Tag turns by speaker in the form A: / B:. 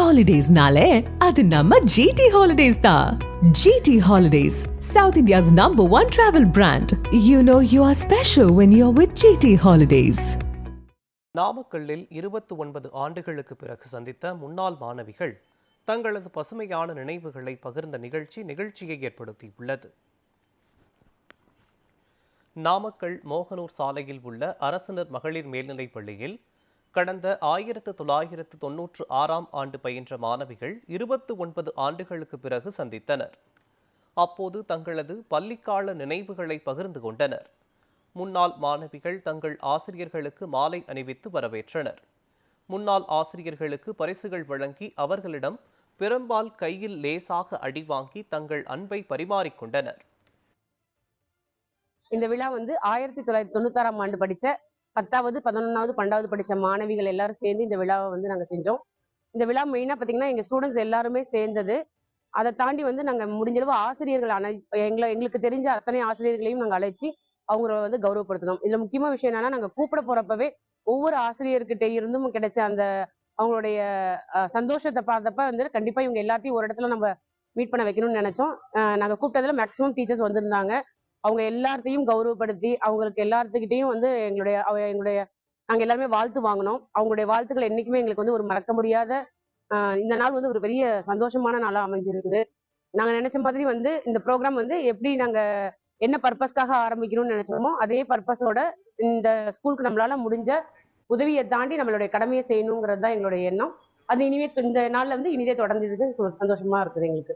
A: Holidays-nale, adu namma GT Holidays da. GT Holidays, South India's #1 travel brand. You know you are special when you're with GT Holidays.
B: நாமக்கல்லில் 29 ஆண்டுகளுக்கு பிறகு சந்தித்த முன்னாள் மாணவிகள் தங்களது பசுமையான நினைவுகளை பகிர்ந்த நிகழ்ச்சியை ஏற்படுத்தியுள்ளது. நாமக்கல் மோகனூர் சாலையில் உள்ள அரசினர் மகளிர் மேல்நிலைப் பள்ளியில் கடந்த 1996ஆம் ஆண்டு பயின்ற மாணவிகள் 29 ஆண்டுகளுக்கு பிறகு சந்தித்தனர். அப்போது தங்களது பள்ளிக்கால நினைவுகளை பகிர்ந்து கொண்டனர். முன்னாள் மாணவிகள் தங்கள் ஆசிரியர்களுக்கு மாலை அணிவித்து வரவேற்றனர். முன்னாள் ஆசிரியர்களுக்கு பரிசுகள் வழங்கி அவர்களிடம் பெரும்பால் கையில் லேசாக அடி வாங்கி தங்கள் அன்பை பரிமாறிக்கொண்டனர்.
C: இந்த விழா 1996ஆம் ஆண்டு படித்த 10வது 11வது 12வது படித்த மாணவிகள் எல்லாரும் சேர்ந்து இந்த விழாவை நாங்கள் செஞ்சோம். இந்த விழா மெயினாக பார்த்தீங்கன்னா எங்கள் ஸ்டூடெண்ட்ஸ் எல்லாருமே சேர்ந்தது. அதை தாண்டி நாங்கள் முடிஞ்சளவு ஆசிரியர்கள் எங்களுக்கு தெரிஞ்ச அத்தனை ஆசிரியர்களையும் நாங்கள் அழைச்சி அவங்கள கௌரவப்படுத்தணும். இதில் முக்கியமான விஷயம் என்னன்னா, நாங்கள் கூப்பிட போறப்பவே ஒவ்வொரு ஆசிரியர்கிட்ட இருந்தும் கிடைச்ச அந்த அவங்களுடைய சந்தோஷத்தை பார்த்தப்ப கண்டிப்பா இவங்க எல்லாத்தையும் ஒரு இடத்துல நம்ம மீட் பண்ண வைக்கணும்னு நினைச்சோம். நாங்கள் கூப்பிட்டதுல மேக்சிமம் டீச்சர்ஸ் வந்திருந்தாங்க. அவங்க எல்லாத்தையும் கௌரவப்படுத்தி அவங்களுக்கு எல்லாத்துக்கிட்டையும் நாங்கள் எல்லாருமே வாழ்த்து வாங்கினோம். அவங்களுடைய வாழ்த்துக்கள் என்னைக்குமே எங்களுக்கு ஒரு மறக்க முடியாத இந்த நாள் ஒரு பெரிய சந்தோஷமான நாளாக அமைஞ்சிருக்குது. நாங்கள் நினைச்ச மாதிரி இந்த ப்ரோக்ராம் எப்படி நாங்கள் என்ன பர்பஸ்க்காக ஆரம்பிக்கணும்னு நினைச்சோமோ அதே பர்பஸோட இந்த ஸ்கூலுக்கு நம்மளால முடிஞ்ச உதவியை தாண்டி நம்மளுடைய கடமையை செய்யணுங்கிறது தான் எங்களுடைய எண்ணம். அது இனிமே இந்த நாள்ல இனிதே தொடர்ந்து சந்தோஷமா இருக்குது எங்களுக்கு.